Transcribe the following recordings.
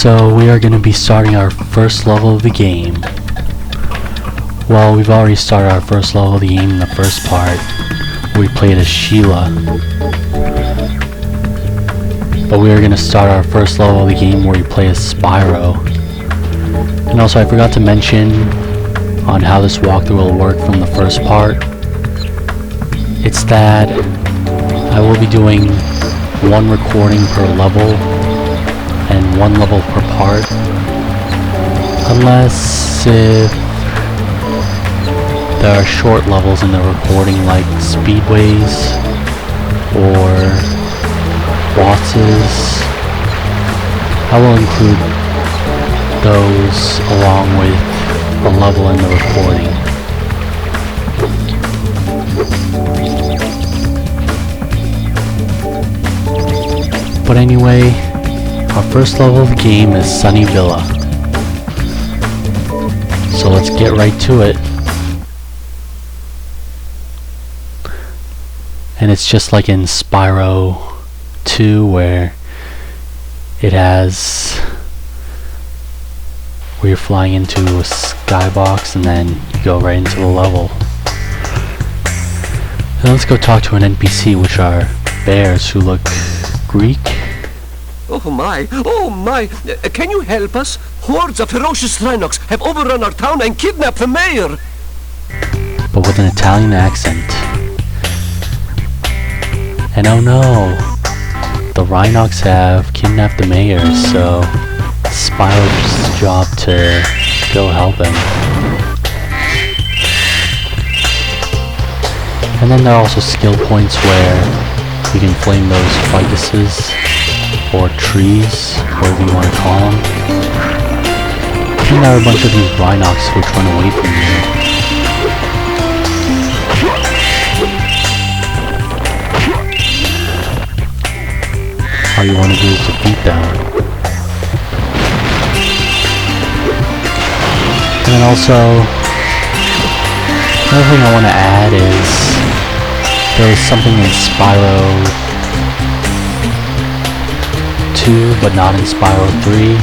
So we are going to be starting our first level of the game. Well, we've already started our first level of the game in the first part. We played as Sheila. But we are going to start our first level of the game where we play as Spyro. And also I forgot to mention on how this walkthrough will work from the first part. It's that I will be doing one recording per level and one level per part, unless if there are short levels in the recording like speedways or bosses. I will include those along with a level in the recording. But anyway, our first level of the game is Sunny Villa. So let's get right to it. And it's just like in Spyro 2 where it has where you're flying into a skybox and then you go right into the level. And let's go talk to an NPC, which are bears who look Greek. Oh my! Can you help us? Hordes of ferocious rhynocs have overrun our town and kidnapped the mayor! But with an Italian accent. And oh no! The rhynocs have kidnapped the mayor, so it's Spyro's job to go help him. And then there are also skill points where you can flame those funguses or trees, whatever you want to call them. And there are a bunch of these rhynocs which run away from you. All you want to do is defeat them. And then also, another thing I want to add is there was something in Spyro 2, but not in Spyro 3.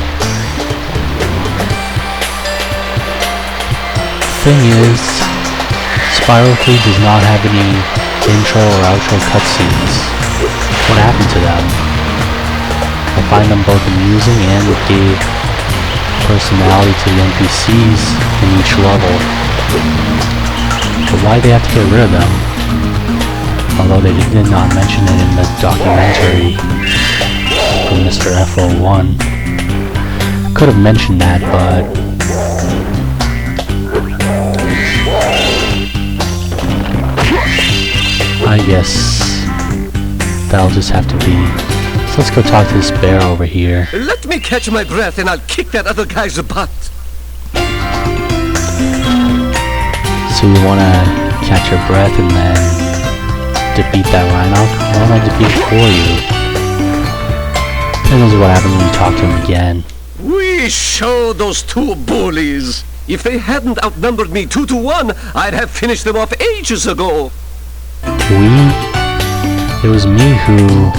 Thing is, Spyro 3 does not have any intro or outro cutscenes. What happened to them? I find them both amusing and gave personality to the NPCs in each level. But why do they have to get rid of them? Although they did not mention it in the documentary from Mr. FO1. Could have mentioned that, but I guess that'll just have to be. So let's go talk to this bear over here. Let me catch my breath and I'll kick that other guy's butt. So you wanna catch your breath and then defeat that rhinoc? Why don't I defeat it for you? And this is what happens when you talk to him again. We showed those two bullies. If they hadn't outnumbered me 2-1, I'd have finished them off ages ago. We? It was me who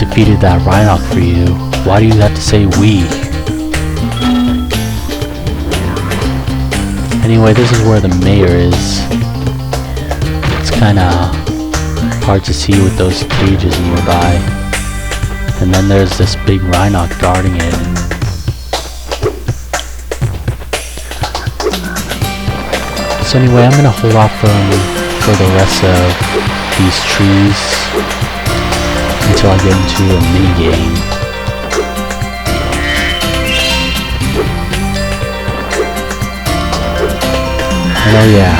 defeated that rhinoc for you. Why do you have to say we? Anyway, this is where the mayor is. It's kinda hard to see with those cages nearby. And then there's this big rhinoc guarding it. So anyway, I'm gonna hold off for the rest of these trees until I get into a mini game. And oh yeah,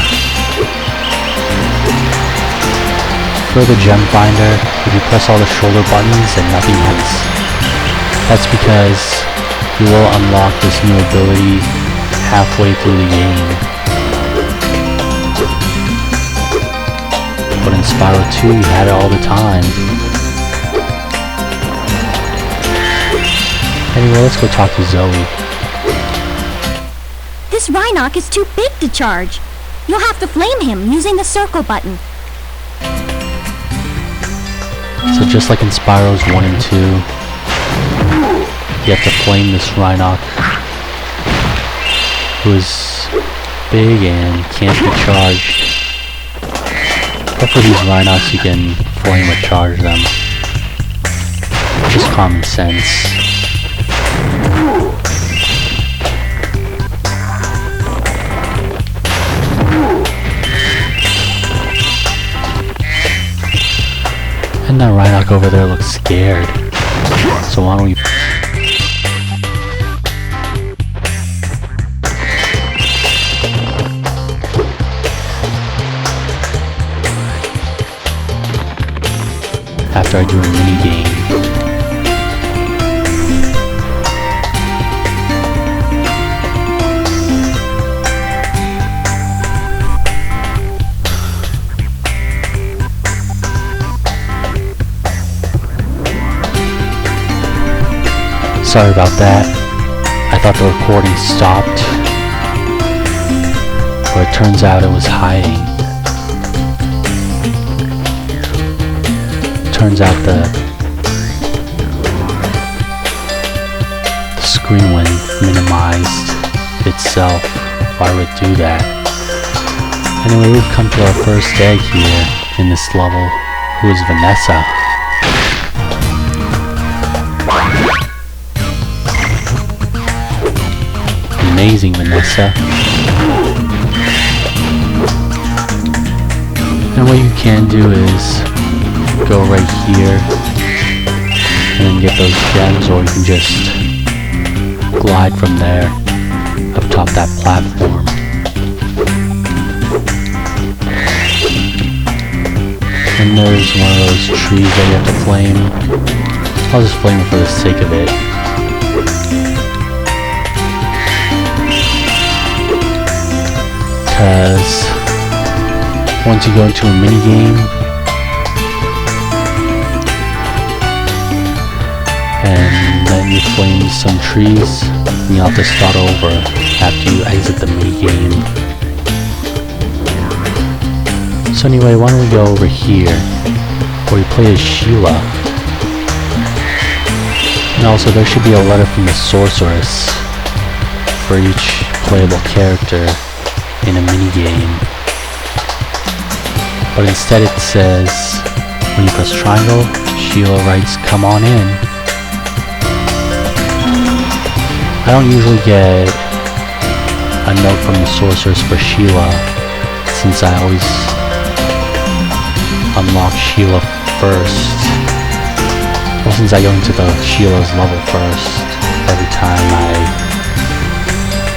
for the gem finder, if you press all the shoulder buttons and nothing hits, that's because you will unlock this new ability halfway through the game. But in Spyro 2 you had it all the time. Anyway, let's go talk to Zoe. This rhynoc is too big to charge. You'll have to flame him using the circle button. So just like in Spyro's 1 and 2, you have to flame this rhinoc, who is big and can't be charged. But for these rhinocs, you can flame or charge them. Just common sense. And that rhinoc over there looks scared. So why don't we... After I do a mini game. Sorry about that. I thought the recording stopped, but it turns out it was hiding. Turns out the screen when minimized itself. Why would it do that? Anyway, we've come to our first egg here in this level, who is Vanessa. Amazing, Vanessa. And what you can do is go right here and then get those gems, or you can just glide from there up top that platform. And there's one of those trees that you have to flame. I'll just flame it for the sake of it. Because once you go into a mini game and then you flame some trees, and you'll have to start over after you exit the mini game. So anyway, why don't we go over here where you play as Sheila. And also there should be a letter from the sorceress for each playable character in a mini game. But instead it says, when you press triangle, Sheila writes, "Come on in." I don't usually get a note from the sorceress for Sheila, since I always unlock Sheila first. Well, since I go into the Sheila's level first every time I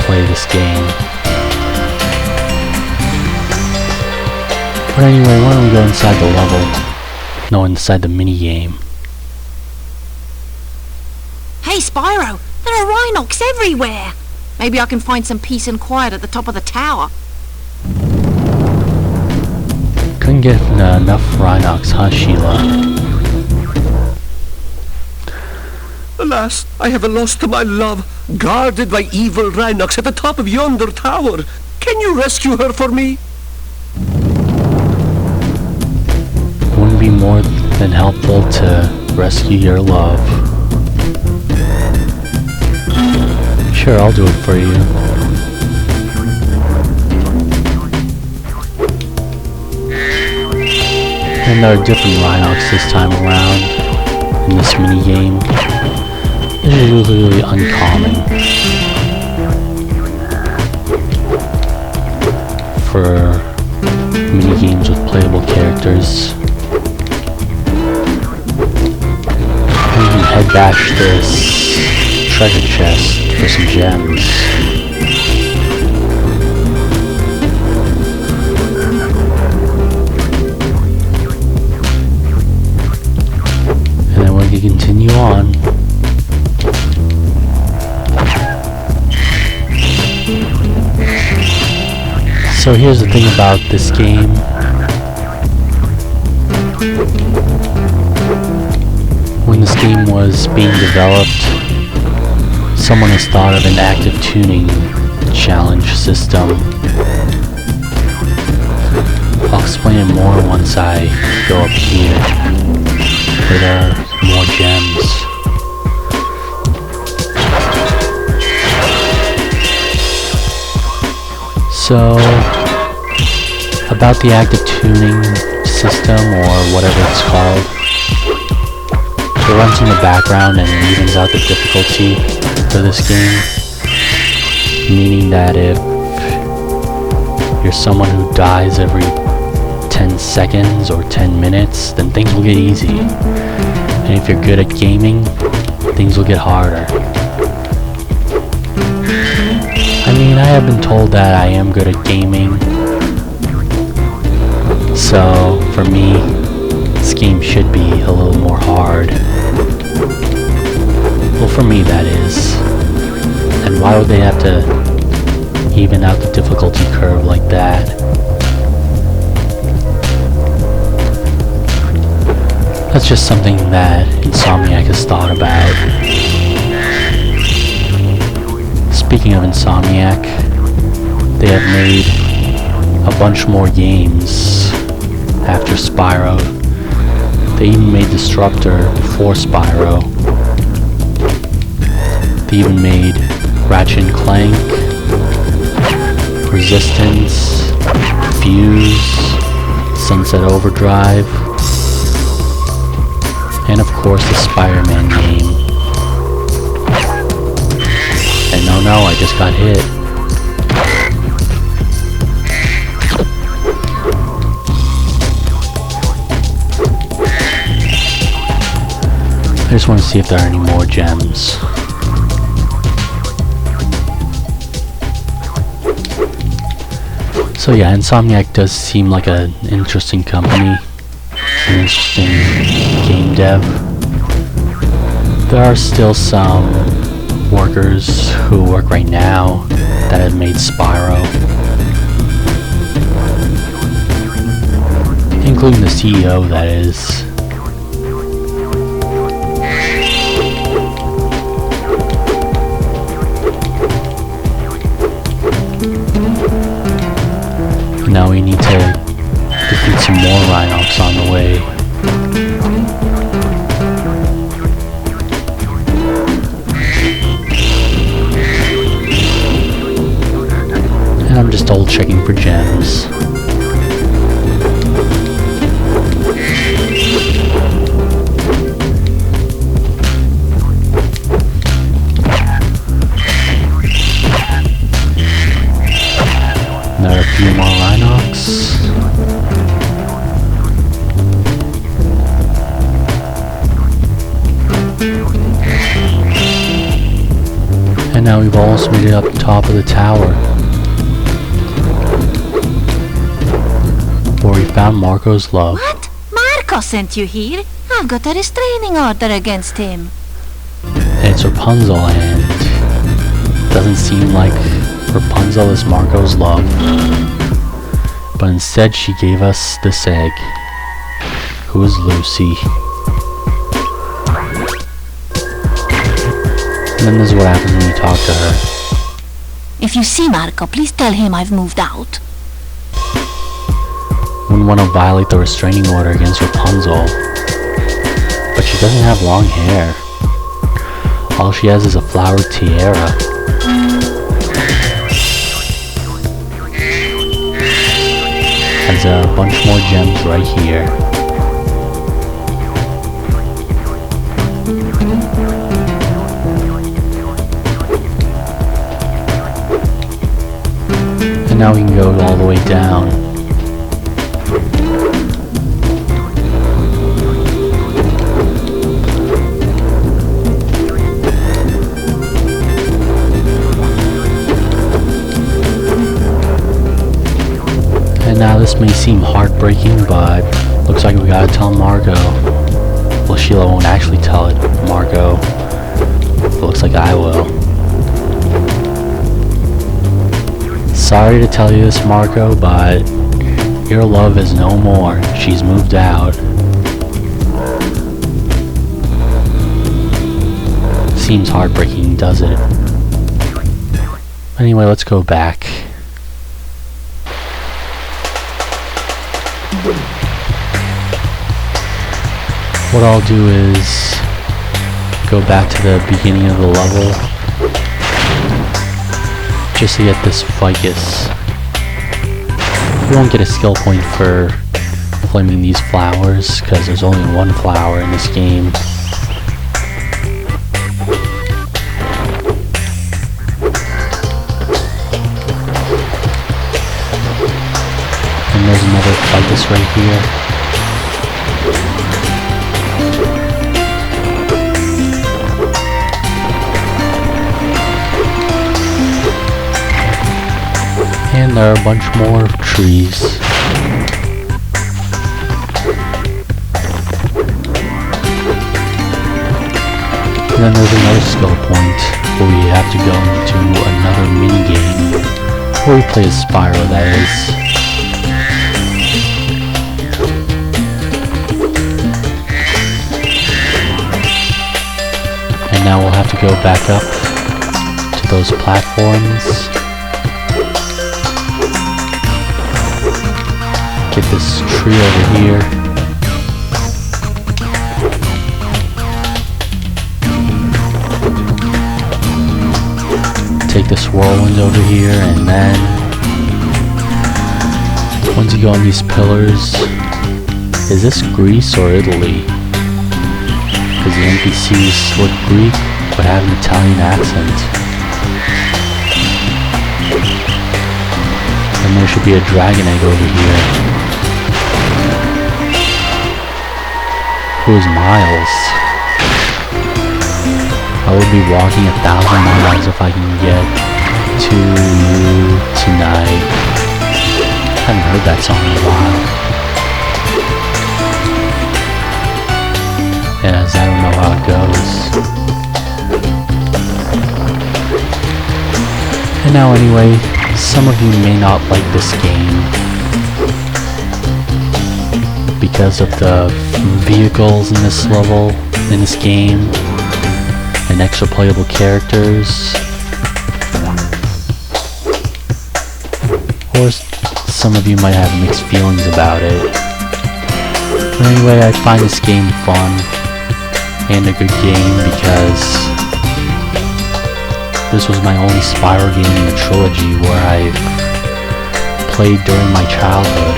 play this game. But anyway, why don't we go inside the level? No, inside the mini game. Hey, Spyro! There are rhynocs everywhere! Maybe I can find some peace and quiet at the top of the tower. Couldn't get enough rhynocs, huh, Sheila? Alas, I have lost my love, guarded by evil rhynocs at the top of yonder tower. Can you rescue her for me? Wouldn't be more than helpful to rescue your love. Sure, I'll do it for you. And there are different rhynocs this time around in this mini game. This is really uncommon for mini games with playable characters. We can head back to this treasure chest for some gems. And then we can continue on. So here's the thing about this game. When this game was being developed, someone has thought of an active tuning challenge system. I'll explain it more once I go up here, where there are more gems. So, about the active tuning system, or whatever it's called, it runs in the background and it evens out the difficulty for this game, meaning that if you're someone who dies every 10 seconds or 10 minutes, then things will get easy. And if you're good at gaming, things will get harder. I mean, I have been told that I am good at gaming, so for me, this game should be a little more hard. Well, for me that is. And why would they have to even out the difficulty curve like that? That's just something that Insomniac has thought about. Speaking of Insomniac, they have made a bunch more games after Spyro. They even made Disruptor before Spyro. They even made Ratchet and Clank, Resistance, Fuse, Sunset Overdrive, and of course the Spider-Man game. And oh no, I just got hit. I just want to see if there are any more gems. So yeah, Insomniac does seem like an interesting company, an interesting game dev. There are still some workers who work right now that have made Spyro, including the CEO, that is. Now we need to defeat some more rhynocs on the way. And I'm just double checking for gems. There are a few more rhynocs. And now we've almost made it up top of the tower, where we found Marco's love. What? Marco sent you here? I've got a restraining order against him. And it's Rapunzel, and doesn't seem like Rapunzel is Marco's love, but instead she gave us this egg. Who is Lucy? And then this is what happens when you talk to her. If you see Marco, please tell him I've moved out. Wouldn't want to violate the restraining order against Rapunzel, but she doesn't have long hair. All she has is a flower tiara. Has a bunch more gems right here. And now we can go all the way down. And now this may seem heartbreaking, but looks like we gotta tell Margot. Well, Sheila won't actually tell it, Margot. But looks like I will. Sorry to tell you this, Marco, but your love is no more. She's moved out. Seems heartbreaking, does it? Anyway, let's go back. What I'll do is go back to the beginning of the level just to get this ficus. You won't get a skill point for flaming these flowers, because there's only one flower in this game. And there's another ficus right here. And there are a bunch more trees. And then there's another skill point where we have to go into another mini game where we play as Spyro, that is. And now we'll have to go back up to those platforms. Get this tree over here. Take this whirlwind over here, and then once you go on these pillars, is this Greece or Italy? Because the NPCs look Greek but have an Italian accent. And there should be a dragon egg over here. Who's Miles? I would be walking 1,000 miles if I can get to you tonight. I haven't heard that song in a while. As I don't know how it goes. And now anyway, some of you may not like this game because of the vehicles in this level, in this game, and extra playable characters. Or some of you might have mixed feelings about it. But anyway, I find this game fun and a good game because this was my only Spyro game in the trilogy where I played during my childhood.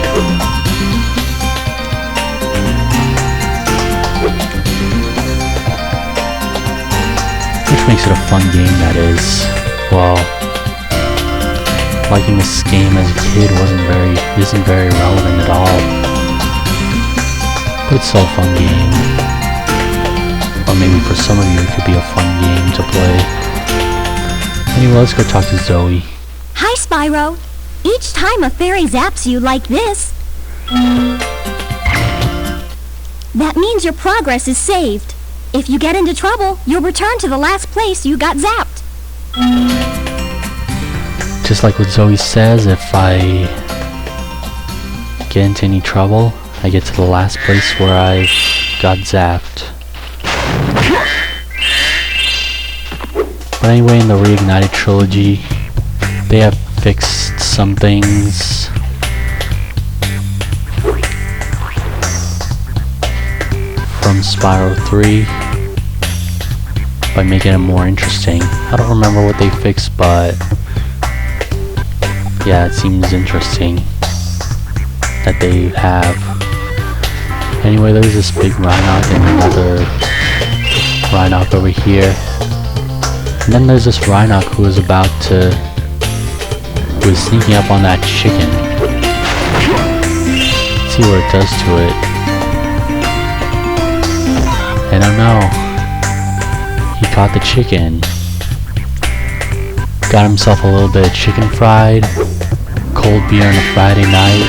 Which makes it a fun game, that is. Well, liking this game as a kid isn't very relevant at all. But it's still a fun game. Or maybe for some of you it could be a fun game to play. Anyway, let's go talk to Zoe. Hi, Spyro. Each time a fairy zaps you like this, that means your progress is saved. If you get into trouble, you'll return to the last place you got zapped. Just like what Zoe says, if I get into any trouble, I get to the last place where I got zapped. But anyway, in the Reignited trilogy, they have fixed some things. From Spyro 3 by making it more interesting. I don't remember what they fixed, but yeah, it seems interesting that they have. Anyway, there's this big rhynoc and another rhynoc over here. And then there's this rhynoc who is sneaking up on that chicken. Let's see what it does to it. I don't know. He caught the chicken. Got himself a little bit of chicken fried, cold beer on a Friday night,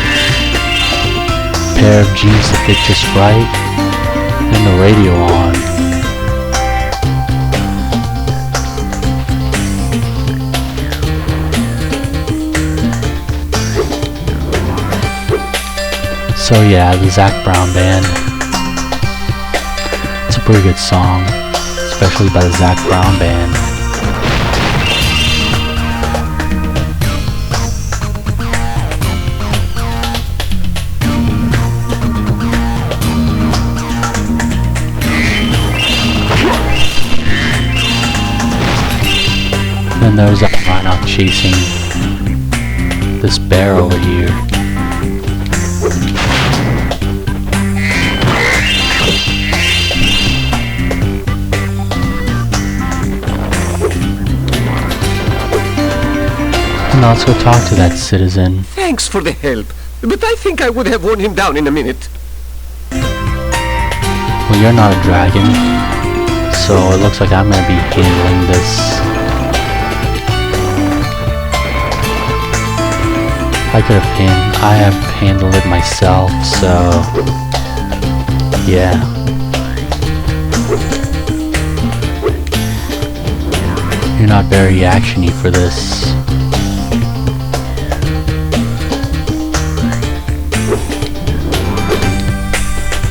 pair of jeans that fit just right, and the radio on. So yeah, the Zac Brown Band. It's a pretty good song, especially by the Zac Brown Band. Then there's that rhino chasing this bear over here. now let's go talk to that citizen. Thanks for the help, but I think I would have worn him down in a minute. Well, you're not a dragon, so it looks like I'm gonna be handling this. I have handled it myself, so yeah. You're not very actiony for this.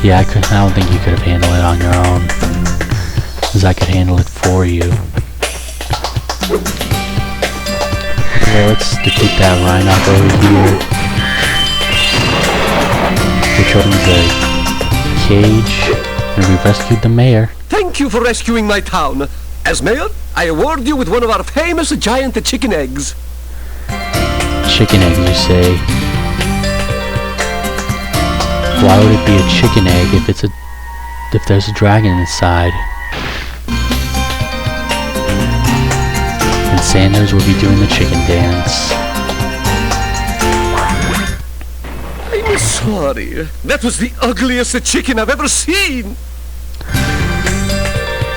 Yeah, I don't think you could have handled it on your own, because I could handle it for you. Okay, let's defeat that rhynoc over here, which opens a cage, and we've rescued the mayor. Thank you for rescuing my town. As mayor, I award you with one of our famous giant chicken eggs. Chicken egg, you say? Why would it be a chicken egg if there's a dragon inside? And Sanders will be doing the chicken dance. I'm sorry. That was the ugliest chicken I've ever seen.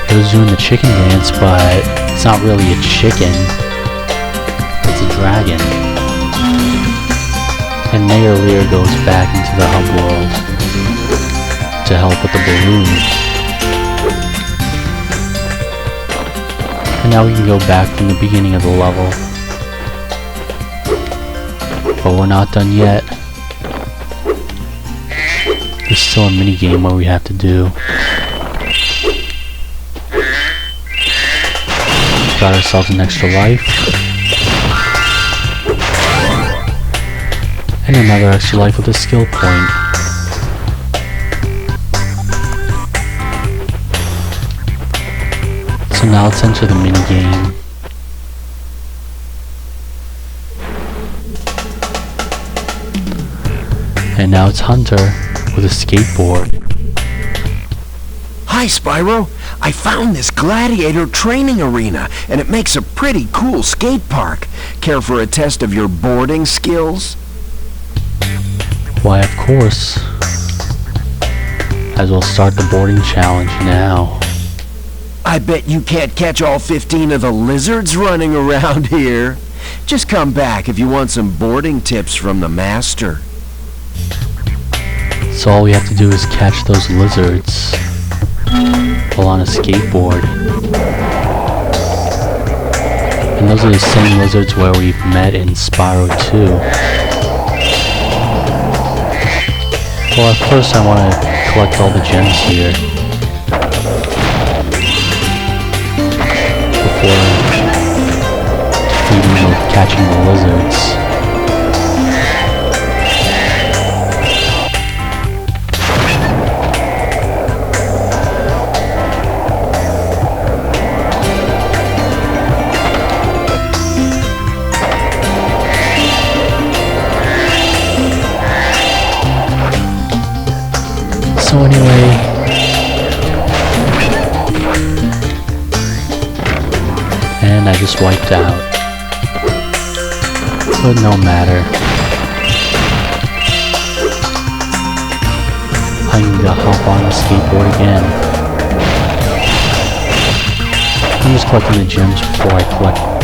It was doing the chicken dance, but it's not really a chicken. It's a dragon. And Mayor Lear goes back into the hub world to help with the balloon. And now we can go back from the beginning of the level. But we're not done yet. There's still a mini game where we have to do. Got ourselves an extra life. And another extra life with a skill point. So now let's enter the mini game. And now it's Hunter with a skateboard. Hi, Spyro. I found this gladiator training arena, and it makes a pretty cool skate park. Care for a test of your boarding skills? Why, of course. As we'll start the boarding challenge now. I bet you can't catch all 15 of the lizards running around here. Just come back if you want some boarding tips from the master. So all we have to do is catch those lizards while on a skateboard. And those are the same lizards where we've met in Spyro 2. Well, at first I want to collect all the gems here before catching the lizards. So anyway, and I just wiped out, but no matter. I can hop on the skateboard again. I'm just collecting the gems before I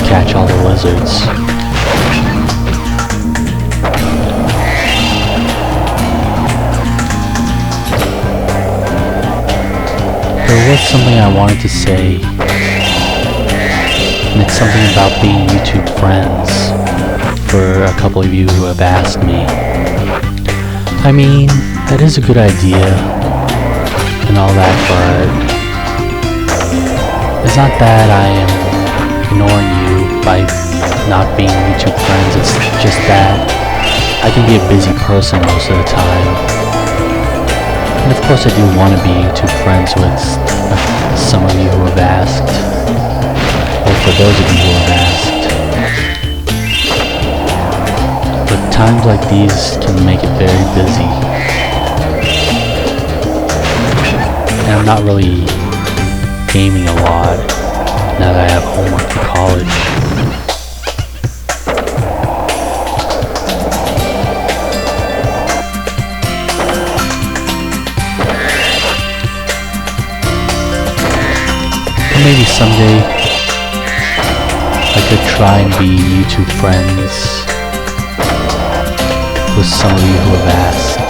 catch all the lizards. There was something I wanted to say, and it's something about being YouTube friends, for a couple of you who have asked me. I mean, that is a good idea, and all that, but it's not that I am ignoring you by not being YouTube friends, it's just that I can be a busy person most of the time. And of course I do want to be YouTube friends with some of you who have asked, or for those of you who have asked. But times like these can make it very busy. And I'm not really gaming a lot now that I have homework for college. Or maybe someday I could try and be YouTube friends with some of you who have asked.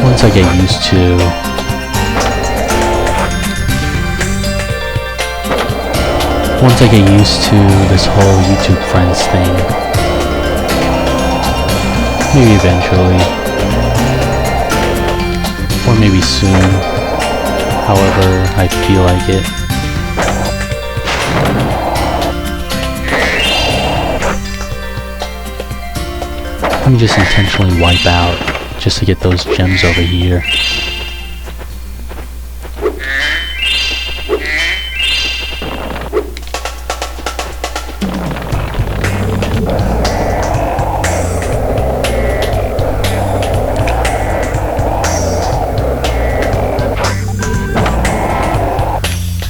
Once I get used to this whole YouTube friends thing, maybe eventually, or maybe soon, however I feel like it. Let me just intentionally wipe out just to get those gems over here.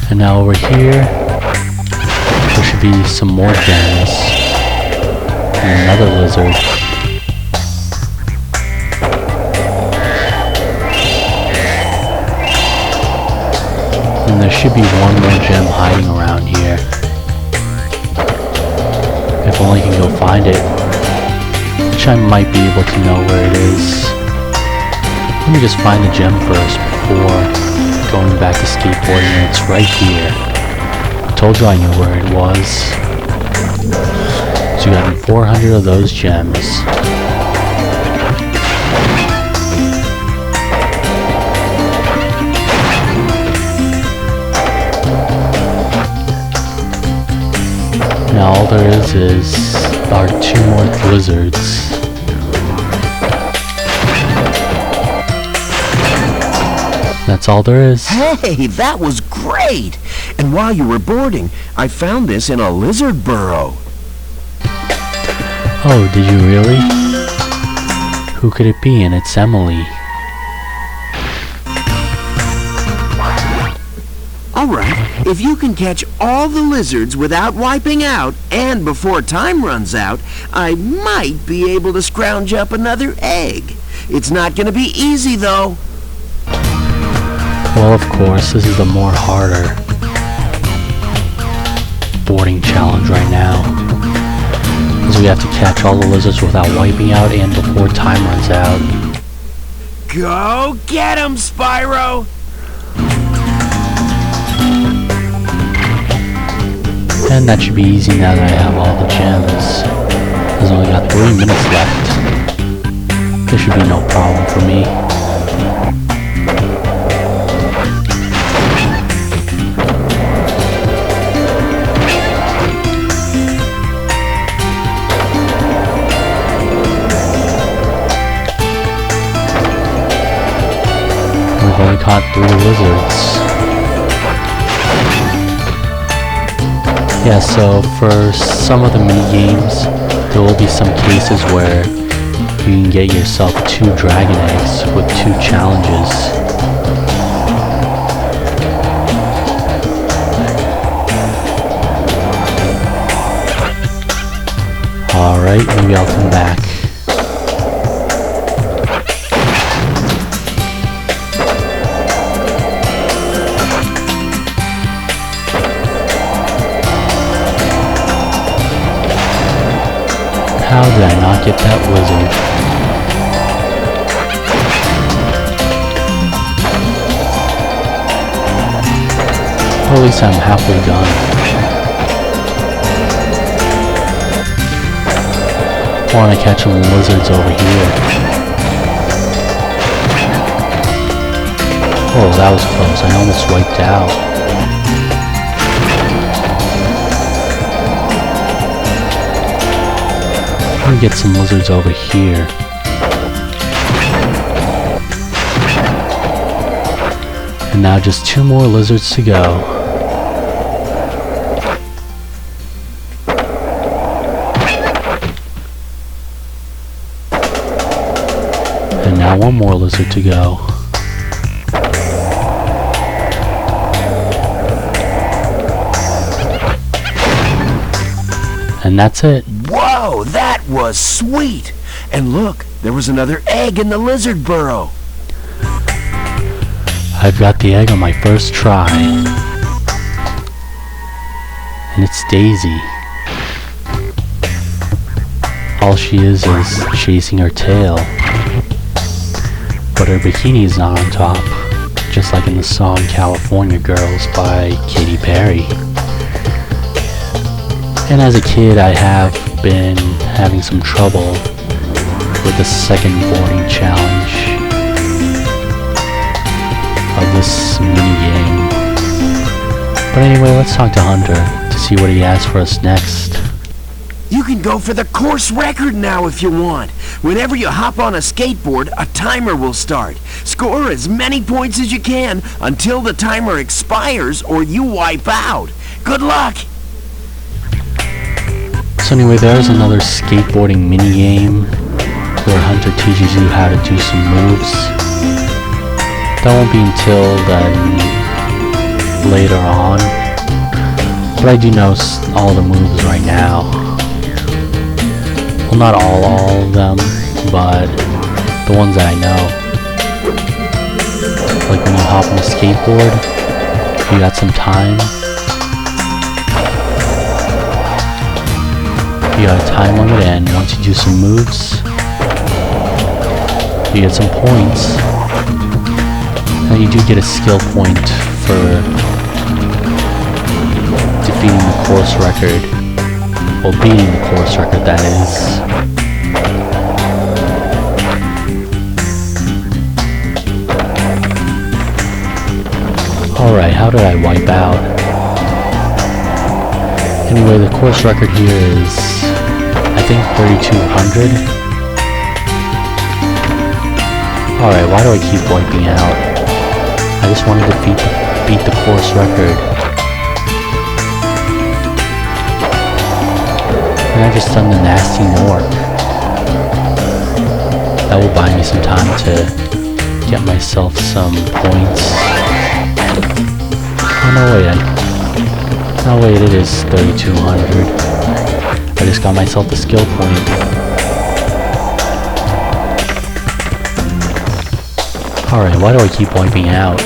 And now over here, there should be some more gems. And another lizard. And there should be one more gem hiding around here. If only I can go find it. Which I might be able to know where it is. Let me just find the gem first before going back to skateboarding, and it's right here. I told you I knew where it was. So you got 400 of those gems. Now all there is our 2 more lizards. That's all there is. Hey, that was great! And while you were boarding, I found this in a lizard burrow. Oh, did you really? Who could it be? And it's Emily. Alright, if you can catch all the lizards without wiping out, and before time runs out, I might be able to scrounge up another egg. It's not gonna be easy, though. Well, of course, this is the more harder boarding challenge right now. Because we have to catch all the lizards without wiping out and before time runs out. Go get 'em, Spyro! And that should be easy now that I have all the gems. There's only got 3 minutes left. There should be no problem for me. We've only caught 3 lizards. Yeah, so for some of the mini games, there will be some cases where you can get yourself 2 dragon eggs with 2 challenges. Alright, maybe I'll come back. How did I not get that lizard? Well, at least I'm halfway done. I want to catch some lizards over here. Oh, that was close. I almost wiped out. Let me get some lizards over here. And now just 2 more lizards to go. And now 1 more lizard to go. And that's it. Whoa, that was sweet! And look, there was another egg in the lizard burrow. I I've got the egg on my first try. And it's Daisy. All she is chasing her tail. But her bikini is not on top, just like in the song California Girls by Katy Perry. And as a kid, I have been having some trouble with the second boarding challenge of this mini-game. But anyway, let's talk to Hunter to see what he has for us next. You can go for the course record now if you want. Whenever you hop on a skateboard, a timer will start. Score as many points as you can until the timer expires or you wipe out. Good luck! So anyway, there's another skateboarding mini-game where Hunter teaches you how to do some moves. That won't be until then later on. But I do know all the moves right now. Well, not all of them, but the ones that I know. Like when you hop on a skateboard, you got some time. You got a time limit, and once you do some moves, you get some points. And you do get a skill point for defeating the course record. Well, beating the course record, that is. Alright, how did I wipe out? Anyway, the course record here is, I think, 3,200. Alright, why do I keep wiping out? I just wanted to beat the course record. And I just done the nasty Nork. That will buy me some time to get myself some points. Oh no wait, it is 3,200. I just got myself the skill point. Alright, why do I keep wiping out?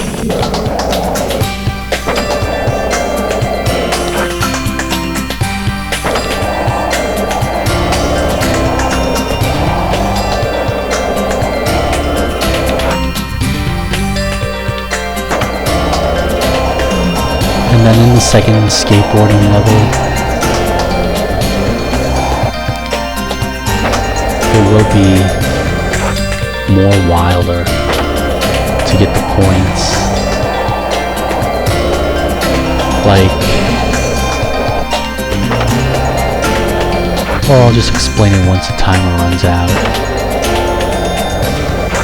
And then in the second skateboarding level, it will be more wilder to get the points. Like, well, I'll just explain it once the timer runs out,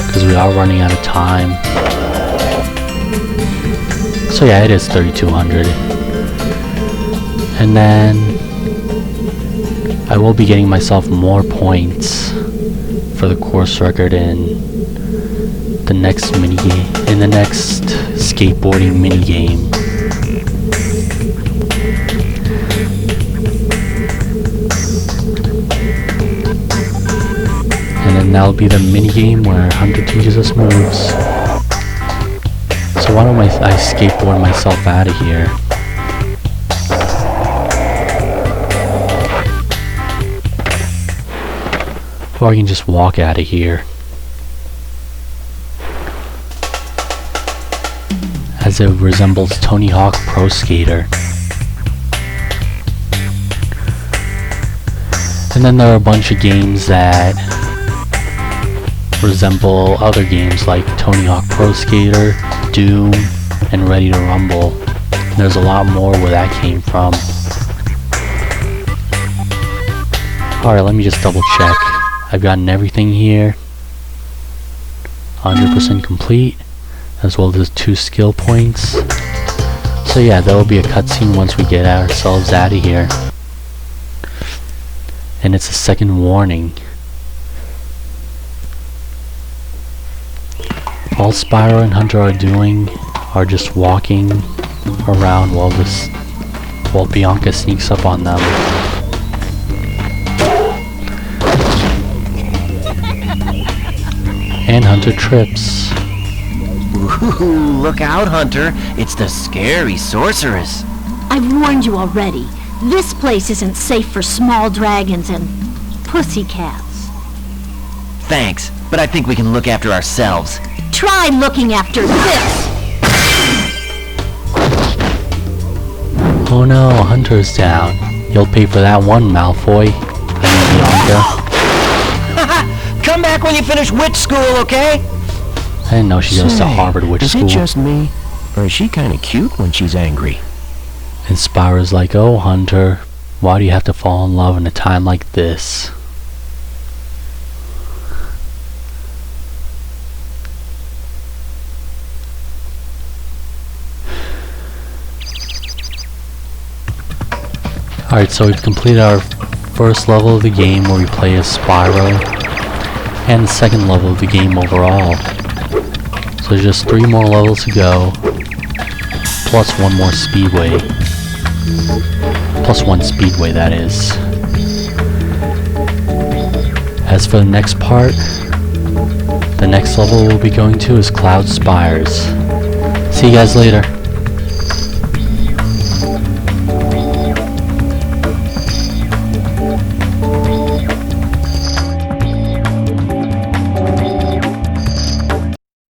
because we are running out of time. So yeah, it is 3,200. And then I will be getting myself more points for the course record in the next minigame, in the next skateboarding minigame. And then that'll be the minigame where Hunter teaches us moves. So why don't I skateboard myself out of here? Or I can just walk out of here. As it resembles Tony Hawk Pro Skater. And then there are a bunch of games that resemble other games like Tony Hawk Pro Skater, Doom, and Ready to Rumble. And there's a lot more where that came from. Alright, let me just double check. I've gotten everything here. 100% complete, as well as 2 skill points. So yeah, there will be a cutscene once we get ourselves out of here. And it's a second warning. All Spyro and Hunter are doing are just walking around while Bianca sneaks up on them. And Hunter trips. Ooh, look out, Hunter. It's the scary sorceress. I've warned you already. This place isn't safe for small dragons and pussycats. Thanks, but I think we can look after ourselves. Try looking after this! Oh no, Hunter's down. You'll pay for that one, Malfoy. Come back when you finish witch school, okay? I didn't know she goes to Harvard Witch is School. it just me? Or is she kind of cute when she's angry? And Spyro's like, oh Hunter, why do you have to fall in love in a time like this? Alright, so we've completed our first level of the game where we play as Spyro, and the second level of the game overall. So there's just 3 more levels to go, plus 1 more speedway. Plus 1 speedway, that is. As for the next part, the next level we'll be going to is Cloud Spires. See you guys later.